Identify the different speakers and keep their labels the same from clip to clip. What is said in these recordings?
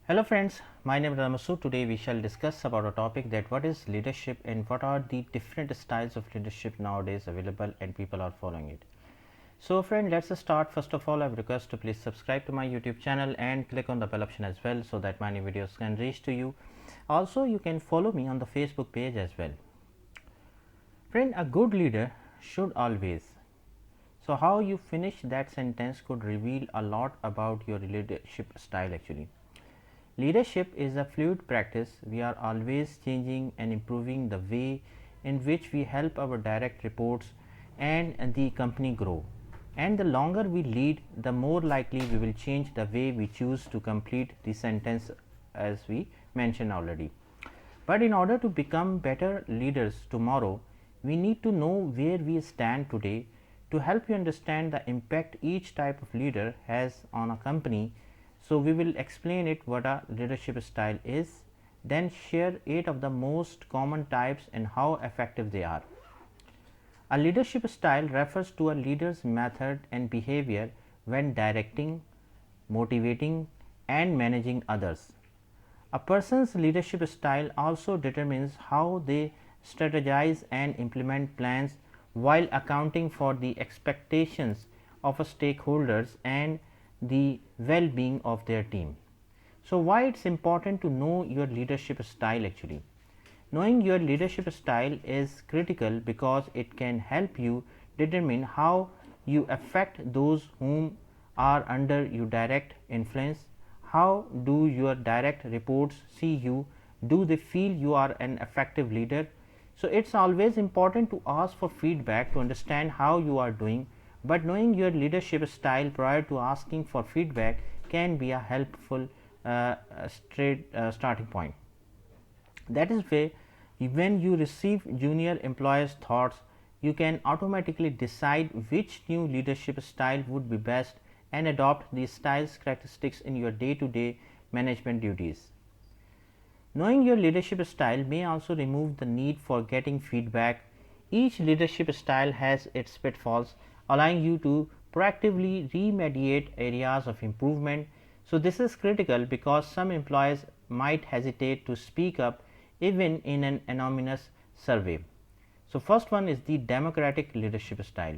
Speaker 1: Hello friends, my name is Ramasu. Today we shall discuss about a topic that what is leadership and what are the different styles of leadership nowadays available and people are following it. So friend, let's start. First of all, I would request to please subscribe to my YouTube channel and click on the bell option as well so that my new videos can reach to you. Also, you can follow me on the Facebook page as well. Friend, a good leader should always. So how you finish that sentence could reveal a lot about your leadership style actually. Leadership is a fluid practice. We are always changing and improving the way in which we help our direct reports and the company grow. And the longer we lead, the more likely we will change the way we choose to complete the sentence, as we mentioned already. But in order to become better leaders tomorrow, we need to know where we stand today. To help you understand the impact each type of leader has on a company, so we will explain it what a leadership style is, then share 8 of the most common types and how effective they are. A leadership style refers to a leader's method and behavior when directing, motivating and managing others. A person's leadership style also determines how they strategize and implement plans while accounting for the expectations of stakeholders and the well-being of their team. So, why it's important to know your leadership style actually? Knowing your leadership style is critical because it can help you determine how you affect those whom are under your direct influence. How do your direct reports see you? Do they feel you are an effective leader? So, it's always important to ask for feedback to understand how you are doing, but knowing your leadership style prior to asking for feedback can be a helpful starting point. That is why when you receive junior employees' thoughts, you can automatically decide which new leadership style would be best and adopt these styles characteristics in your day-to-day management duties. Knowing your leadership style may also remove the need for getting feedback. Each leadership style has its pitfalls, allowing you to proactively remediate areas of improvement. So, this is critical because some employees might hesitate to speak up even in an anonymous survey. So, first one is the democratic leadership style.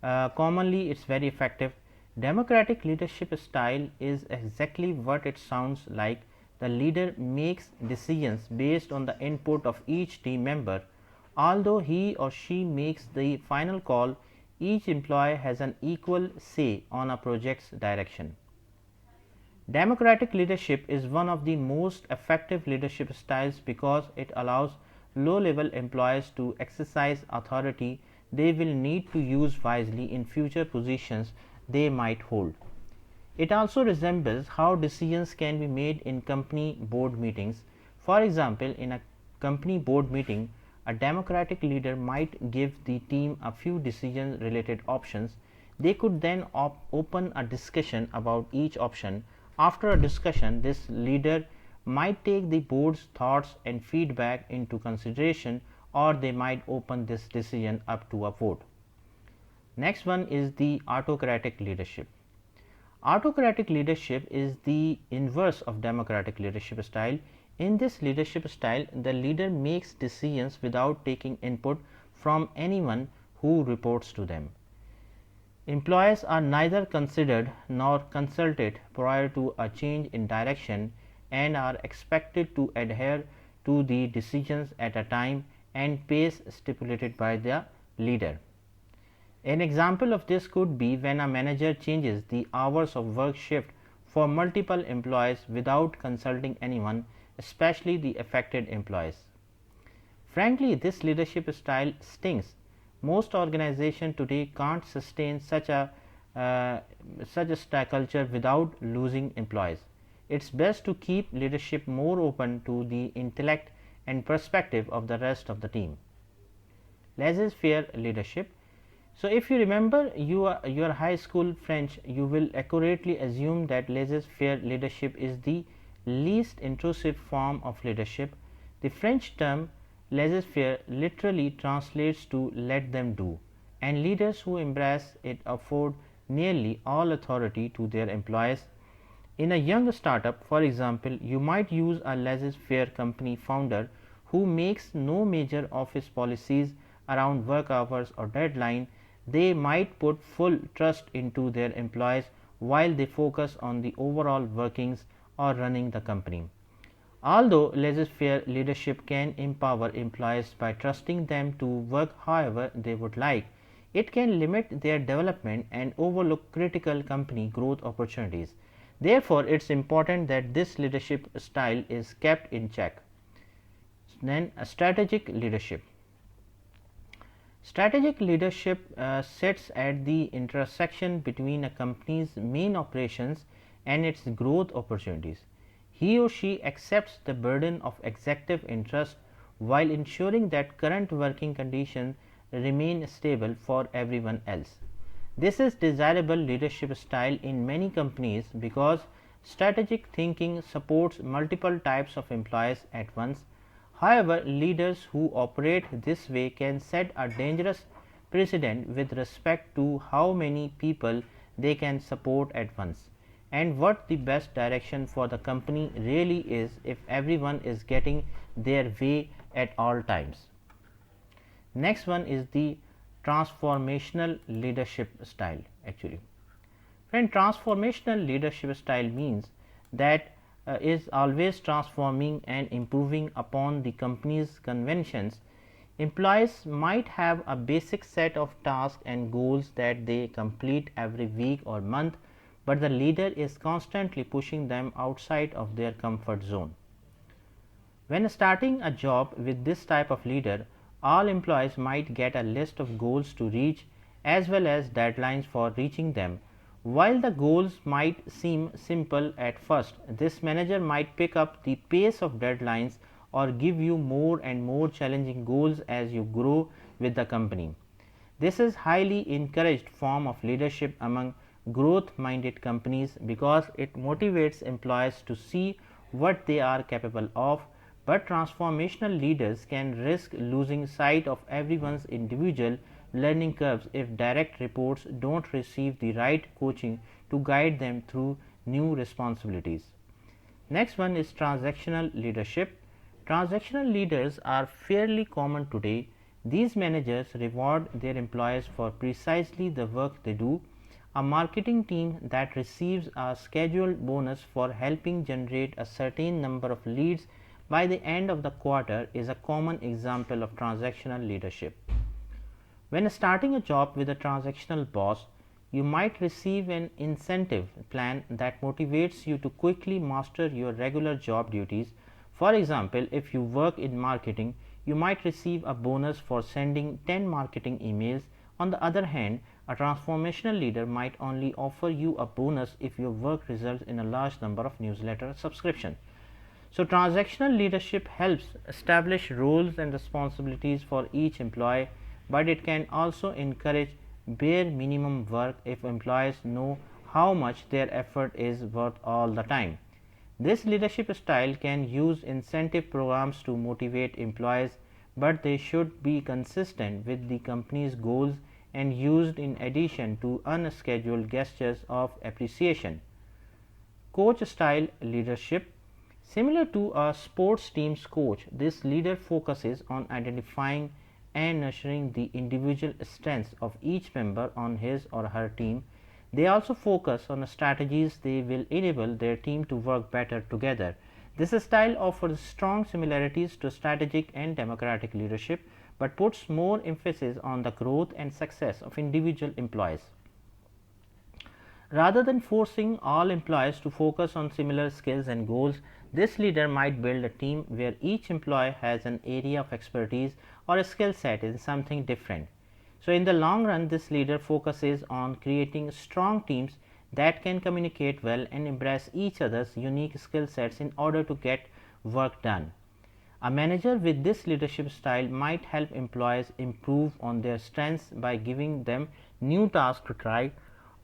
Speaker 1: Commonly, it is very effective. Democratic leadership style is exactly what it sounds like. The leader makes decisions based on the input of each team member. Although he or she makes the final call, each employee has an equal say on a project's direction. Democratic leadership is one of the most effective leadership styles because it allows low-level employees to exercise authority they will need to use wisely in future positions they might hold. It also resembles how decisions can be made in company board meetings. For example, in a company board meeting, a democratic leader might give the team a few decision related options. They could then open a discussion about each option. After a discussion, this leader might take the board's thoughts and feedback into consideration, or they might open this decision up to a vote. Next one is the autocratic leadership. Autocratic leadership is the inverse of democratic leadership style. In this leadership style, the leader makes decisions without taking input from anyone who reports to them. Employees are neither considered nor consulted prior to a change in direction and are expected to adhere to the decisions at a time and pace stipulated by the leader. An example of this could be when a manager changes the hours of work shift for multiple employees without consulting anyone, especially the affected employees. Frankly, this leadership style stinks. Most organizations today can't sustain such a culture without losing employees. It's best to keep leadership more open to the intellect and perspective of the rest of the team. Laissez-faire leadership. So, if you remember your high school French, you will accurately assume that laissez-faire leadership is the least intrusive form of leadership. The French term laissez-faire literally translates to let them do, and leaders who embrace it afford nearly all authority to their employees. In a young startup, for example, you might use a laissez-faire company founder who makes no major office policies around work hours or deadline. They might put full trust into their employees while they focus on the overall workings or running the company. Although laissez-faire leadership can empower employees by trusting them to work however they would like, it can limit their development and overlook critical company growth opportunities. Therefore, it is important that this leadership style is kept in check. Then, strategic leadership. Strategic leadership sits at the intersection between a company's main operations and its growth opportunities. He or she accepts the burden of executive interest while ensuring that current working conditions remain stable for everyone else. This is desirable leadership style in many companies because strategic thinking supports multiple types of employees at once. However, leaders who operate this way can set a dangerous precedent with respect to how many people they can support at once and what the best direction for the company really is if everyone is getting their way at all times. Next one is the transformational leadership style. Actually, friend, transformational leadership style means that is always transforming and improving upon the company's conventions. Employees might have a basic set of tasks and goals that they complete every week or month, but the leader is constantly pushing them outside of their comfort zone. When starting a job with this type of leader, all employees might get a list of goals to reach as well as deadlines for reaching them. While the goals might seem simple at first, this manager might pick up the pace of deadlines or give you more and more challenging goals as you grow with the company. This is highly encouraged form of leadership among growth minded companies because it motivates employees to see what they are capable of, but transformational leaders can risk losing sight of everyone's individual learning curves if direct reports don't receive the right coaching to guide them through new responsibilities. Next one is transactional leadership. Transactional leaders are fairly common today. These managers reward their employees for precisely the work they do. A marketing team that receives a scheduled bonus for helping generate a certain number of leads by the end of the quarter is a common example of transactional leadership. When starting a job with a transactional boss, you might receive an incentive plan that motivates you to quickly master your regular job duties. For example, if you work in marketing, you might receive a bonus for sending 10 marketing emails. On the other hand, a transformational leader might only offer you a bonus if your work results in a large number of newsletter subscriptions. So, transactional leadership helps establish roles and responsibilities for each employee, but it can also encourage bare minimum work if employees know how much their effort is worth all the time. This leadership style can use incentive programs to motivate employees, but they should be consistent with the company's goals and used in addition to unscheduled gestures of appreciation. Coach style leadership. Similar to a sports team's coach, this leader focuses on identifying and nurturing the individual strengths of each member on his or her team. They also focus on strategies that will enable their team to work better together. This style offers strong similarities to strategic and democratic leadership, but puts more emphasis on the growth and success of individual employees. Rather than forcing all employees to focus on similar skills and goals, this leader might build a team where each employee has an area of expertise or a skill set in something different. So, in the long run, this leader focuses on creating strong teams that can communicate well and embrace each other's unique skill sets in order to get work done. A manager with this leadership style might help employees improve on their strengths by giving them new tasks to try,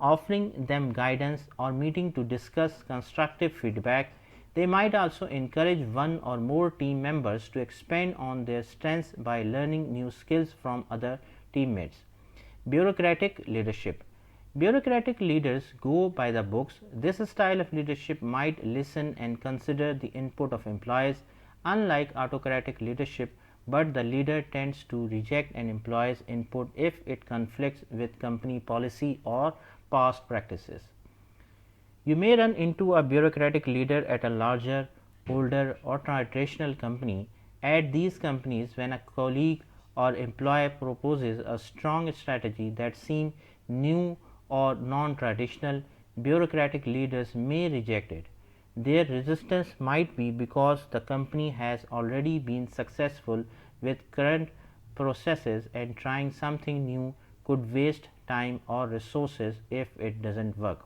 Speaker 1: offering them guidance, or meeting to discuss constructive feedback. They might also encourage one or more team members to expand on their strengths by learning new skills from other teammates. Bureaucratic leadership. Bureaucratic leaders go by the books. This style of leadership might listen and consider the input of employees, unlike autocratic leadership, but the leader tends to reject an employee's input if it conflicts with company policy or past practices. You may run into a bureaucratic leader at a larger, older, or traditional company. At these companies, when a colleague or employee proposes a strong strategy that seems new or non-traditional, bureaucratic leaders may reject it. Their resistance might be because the company has already been successful with current processes, and trying something new could waste time or resources if it doesn't work.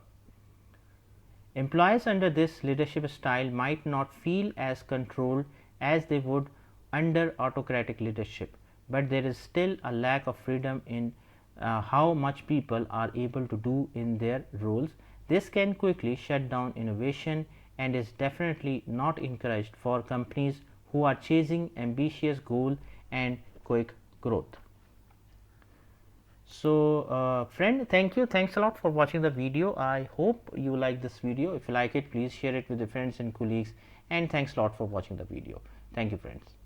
Speaker 1: Employees under this leadership style might not feel as controlled as they would under autocratic leadership, but there is still a lack of freedom in how much people are able to do in their roles. This can quickly shut down innovation and is definitely not encouraged for companies who are chasing ambitious goals and quick growth. So, friend, thanks a lot for watching the video. I hope you like this video. If you like it, please share it with your friends and colleagues, and thanks a lot for watching the video. Thank you, friends.